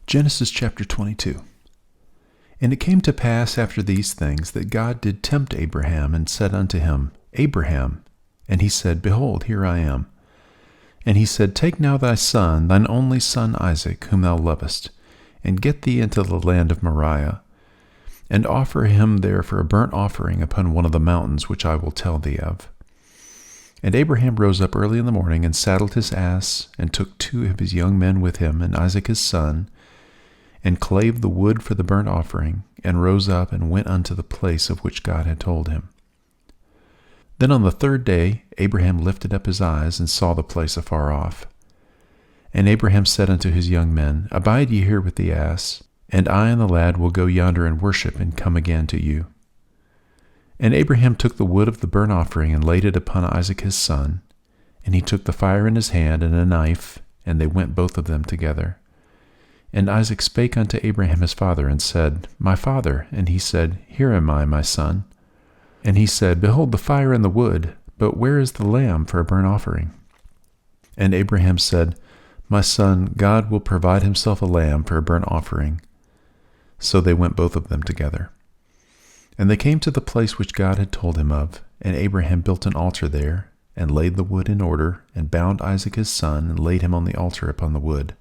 Genesis chapter 22. And it came to pass after these things that God did tempt Abraham, and said unto him, Abraham. And he said, Behold, here I am. And he said, Take now thy son, thine only son Isaac, whom thou lovest, and get thee into the land of Moriah, and offer him there for a burnt offering upon one of the mountains which I will tell thee of. And Abraham rose up early in the morning, and saddled his ass, and took 2 of his young men with him, and Isaac his son, and clave the wood for the burnt offering, and rose up and went unto the place of which God had told him. Then on the 3rd day Abraham lifted up his eyes, and saw the place afar off. And Abraham said unto his young men, Abide ye here with the ass, and I and the lad will go yonder and worship, and come again to you. And Abraham took the wood of the burnt offering, and laid it upon Isaac his son, and he took the fire in his hand, and a knife, and they went both of them together. And Isaac spake unto Abraham his father, and said, My father. And he said, Here am I, my son. And he said, Behold the fire and the wood, but where is the lamb for a burnt offering? And Abraham said, My son, God will provide himself a lamb for a burnt offering. So they went both of them together. And they came to the place which God had told him of, and Abraham built an altar there, and laid the wood in order, and bound Isaac his son, and laid him on the altar upon the wood.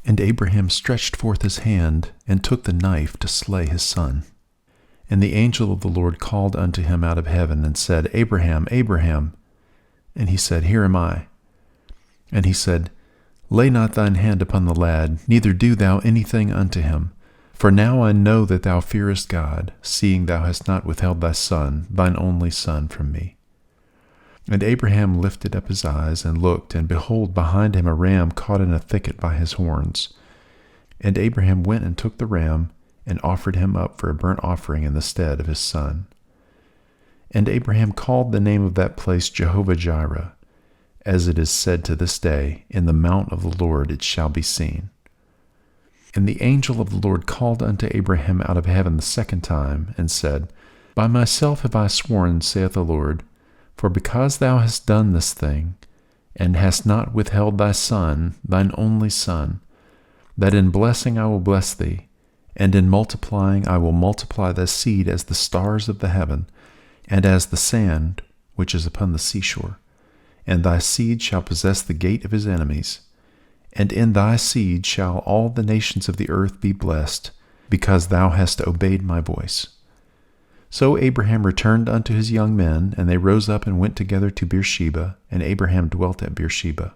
And Abraham stretched forth his hand, and took the knife to slay his son. And the angel of the Lord called unto him out of heaven, and said, Abraham, Abraham. And he said, Here am I. And he said, Lay not thine hand upon the lad, neither do thou anything unto him. For now I know that thou fearest God, seeing thou hast not withheld thy son, thine only son, from me. And Abraham lifted up his eyes, and looked, and behold, behind him a ram caught in a thicket by his horns. And Abraham went and took the ram, and offered him up for a burnt offering in the stead of his son. And Abraham called the name of that place Jehovah-Jireh, as it is said to this day, In the mount of the Lord it shall be seen. And the angel of the Lord called unto Abraham out of heaven the 2nd time, and said, By myself have I sworn, saith the Lord, for because thou hast done this thing, and hast not withheld thy son, thine only son, that in blessing I will bless thee, and in multiplying I will multiply thy seed as the stars of the heaven, and as the sand which is upon the seashore. And thy seed shall possess the gate of his enemies. And in thy seed shall all the nations of the earth be blessed, because thou hast obeyed my voice. So Abraham returned unto his young men, and they rose up and went together to Beersheba, and Abraham dwelt at Beersheba.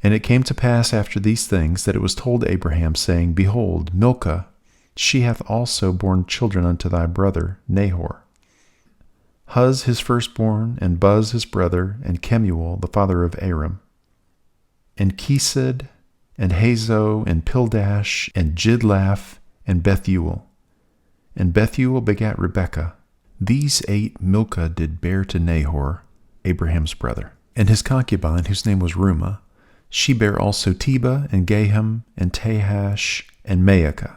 And it came to pass after these things that it was told Abraham, saying, Behold, Milcah, she hath also borne children unto thy brother Nahor. Huz his firstborn, and Buz his brother, and Kemuel the father of Aram, and Kesed, and Hazo, and Pildash, and Jidlaph, and Bethuel. And Bethuel begat Rebekah. These 8 Milcah did bear to Nahor, Abraham's brother. And his concubine, whose name was Reumah, she bare also Tebah, and Gaham, and Tahash, and Maacah.